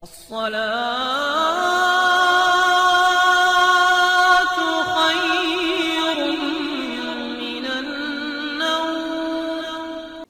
الصلاة خير من النوم۔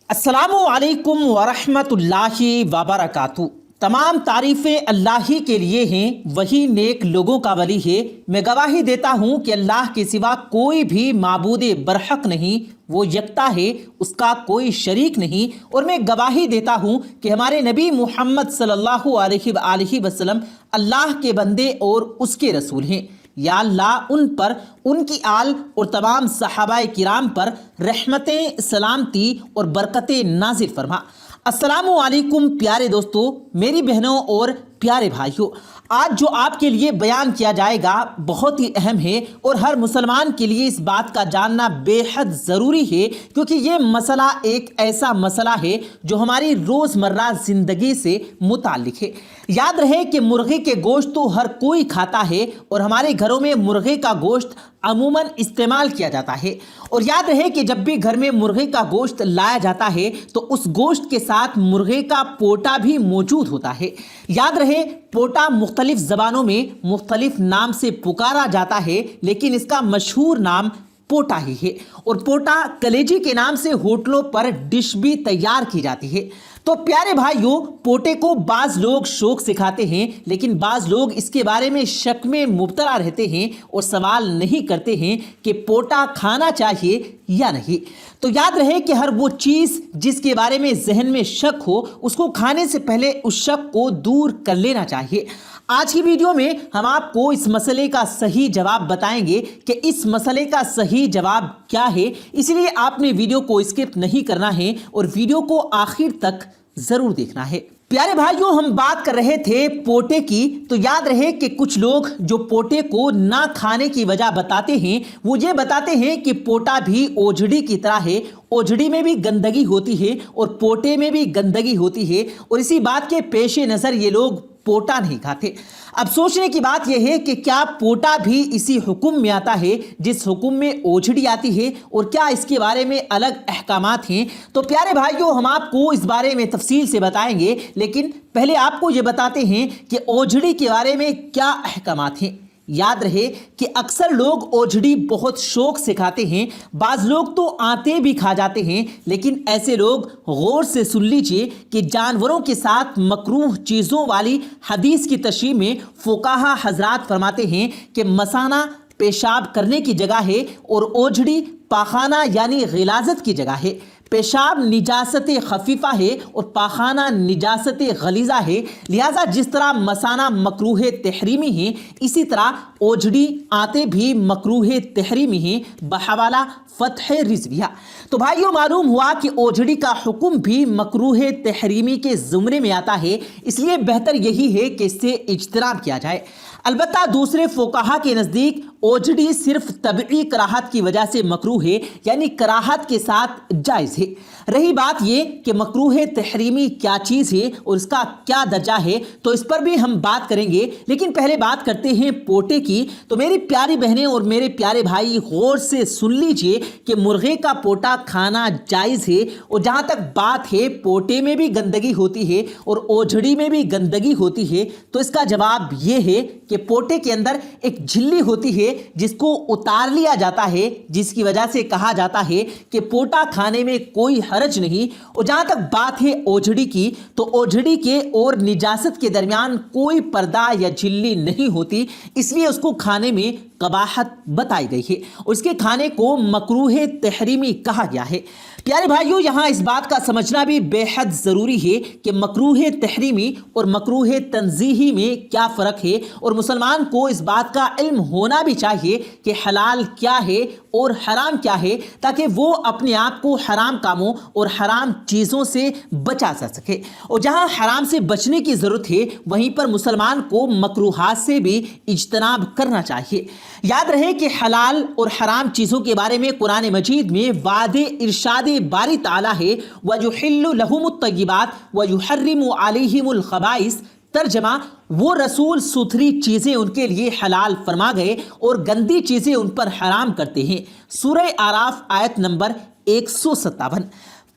السلام علیکم ورحمۃ اللہ وبرکاتہ۔ تمام تعریفیں اللہ ہی کے لیے ہیں، وہی نیک لوگوں کا ولی ہے۔ میں گواہی دیتا ہوں کہ اللہ کے سوا کوئی بھی معبود برحق نہیں، وہ یکتا ہے، اس کا کوئی شریک نہیں۔ اور میں گواہی دیتا ہوں کہ ہمارے نبی محمد صلی اللہ علیہ وآلہ وسلم اللہ کے بندے اور اس کے رسول ہیں۔ یا اللہ ان پر، ان کی آل اور تمام صحابہ کرام پر رحمتیں، سلامتی اور برکتیں نازل فرما۔ السلام علیکم پیارے دوستو، میری بہنوں اور پیارے بھائیوں، آج جو آپ کے لیے بیان کیا جائے گا بہت ہی اہم ہے اور ہر مسلمان کے لیے اس بات کا جاننا بے حد ضروری ہے، کیونکہ یہ مسئلہ ایک ایسا مسئلہ ہے جو ہماری روزمرہ زندگی سے متعلق ہے۔ یاد رہے کہ مرغے کے گوشت تو ہر کوئی کھاتا ہے اور ہمارے گھروں میں مرغے کا گوشت عموماً استعمال کیا جاتا ہے۔ اور یاد رہے کہ جب بھی گھر میں مرغے کا گوشت لایا جاتا ہے تو اس گوشت کے ساتھ مرغے کا پوٹا بھی موجود ہوتا ہے۔ یاد رہے پوٹا مختلف زبانوں میں مختلف نام سے پکارا جاتا ہے، لیکن اس کا مشہور نام پوٹا ہی ہے۔ اور پوٹا کلیجی کے نام سے ہوٹلوں پر ڈش بھی تیار کی جاتی ہے۔ تو پیارے بھائیوں، پوٹے کو بعض لوگ شوق سے کھاتے ہیں، لیکن بعض لوگ اس کے بارے میں شک میں مبتلا رہتے ہیں اور سوال نہیں کرتے ہیں کہ پوٹا کھانا چاہیے یا نہیں۔ تو یاد رہے کہ ہر وہ چیز جس کے بارے میں ذہن میں شک ہو، اس کو کھانے سے پہلے اس شک کو دور کر لینا چاہیے۔ آج کی ویڈیو میں ہم آپ کو اس مسئلے کا صحیح جواب بتائیں گے کہ اس مسئلے کا صحیح جواب کیا ہے، اس لیے آپ نے ویڈیو کو اسکپ نہیں کرنا ہے اور ویڈیو کو آخر تک ضرور دیکھنا ہے۔ پیارے بھائیوں، ہم بات کر رہے تھے پوٹے کی، تو یاد رہے کہ کچھ لوگ جو پوٹے کو نہ کھانے کی وجہ بتاتے ہیں، وہ یہ بتاتے ہیں کہ پوٹا بھی اوجھڑی کی طرح ہے، اوجھڑی میں بھی گندگی ہوتی ہے اور پوٹے میں بھی گندگی ہوتی ہے، اور اسی بات کے پیش نظر یہ لوگ پوٹا نہیں کھاتے۔ اب سوچنے کی بات یہ ہے کہ کیا پوٹا بھی اسی حکم میں آتا ہے جس حکم میں اوجھڑی آتی ہے، اور کیا اس کے بارے میں الگ احکامات ہیں؟ تو پیارے بھائیوں، ہم آپ کو اس بارے میں تفصیل سے بتائیں گے، لیکن پہلے آپ کو یہ بتاتے ہیں کہ اوجھڑی کے بارے میں کیا احکامات ہیں۔ یاد رہے کہ اکثر لوگ اوجھڑی بہت شوق سے کھاتے ہیں، بعض لوگ تو آتے بھی کھا جاتے ہیں، لیکن ایسے لوگ غور سے سن لیجئے کہ جانوروں کے ساتھ مکروہ چیزوں والی حدیث کی تشریح میں فقہا حضرات فرماتے ہیں کہ مثانہ پیشاب کرنے کی جگہ ہے اور اوجھڑی پاخانہ یعنی غلاظت کی جگہ ہے۔ پیشاب نجاست خفیفہ ہے اور پاخانہ نجاست غلیظہ ہے، لہٰذا جس طرح مثانہ مکروہ تحریمی ہیں، اسی طرح اوجھڑی آتے بھی مکروہ تحریمی ہیں بحوالہ فتح رضویہ۔ تو بھائیوں، معلوم ہوا کہ اوجھڑی کا حکم بھی مکروہ تحریمی کے زمرے میں آتا ہے، اس لیے بہتر یہی ہے کہ اس سے اجتناب کیا جائے۔ البتہ دوسرے فقہا کے نزدیک اوجھڑی صرف طبعی کراہت کی وجہ سے مکروہ ہے، یعنی کراہت کے ساتھ جائز ہے۔ رہی بات یہ کہ مکروہ تحریمی کیا چیز ہے اور اس کا کیا درجہ ہے، تو اس پر بھی ہم بات کریں گے، لیکن پہلے بات کرتے ہیں پوٹے کی۔ تو میری پیاری بہنیں اور میرے پیارے بھائی، غور سے سن لیجئے کہ مرغے کا پوٹا کھانا جائز ہے، اور جہاں تک بات ہے پوٹے میں بھی گندگی ہوتی ہے اور اوجھڑی میں بھی گندگی ہوتی ہے، تو اس کا جواب یہ ہے کہ پوٹے کے اندر ایک جھلی ہوتی ہے جس کو اتار لیا جاتا ہے، جس کی وجہ سے کہا جاتا ہے کہ پوٹا کھانے میں کوئی حرج نہیں۔ اور جہاں تک بات ہے اوجھڑی کی، تو اوجھڑی کے اور نجاست کے درمیان کوئی پردہ یا جھلی نہیں ہوتی، اس لیے اس کو کھانے میں قباحت بتائی گئی ہے اور اس کے کھانے کو مکروہ تحریمی کہا گیا ہے۔ پیارے بھائیوں، یہاں اس بات کا سمجھنا بھی بے حد ضروری ہے کہ مکروہ تحریمی اور مکروہ تنزیہی میں کیا فرق ہے، اور مسلمان کو اس بات کا علم ہونا بھی چاہیے کہ حلال کیا ہے اور حرام کیا ہے، تاکہ وہ اپنے آپ کو حرام کاموں اور حرام چیزوں سے بچا سکے۔ اور جہاں حرام سے بچنے کی ضرورت ہے، وہیں پر مسلمان کو مکروہات سے بھی اجتناب کرنا چاہیے۔ یاد رہے کہ حلال اور حرام چیزوں کے بارے میں قرآن مجید میں وعدے ارشاد باری تعالیٰ ہے، وَيُحِلُّ لَهُمُ الطَّيِّبَاتِ وَيُحَرِّمُ عَلَيْهِمُ الْخَبَائِثَ۔ ترجمہ، وہ رسول ستھری چیزیں ان کے لیے حلال فرما گئے اور گندی چیزیں ان پر حرام کرتے ہیں۔ سورہ اعراف آیت نمبر 157۔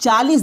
40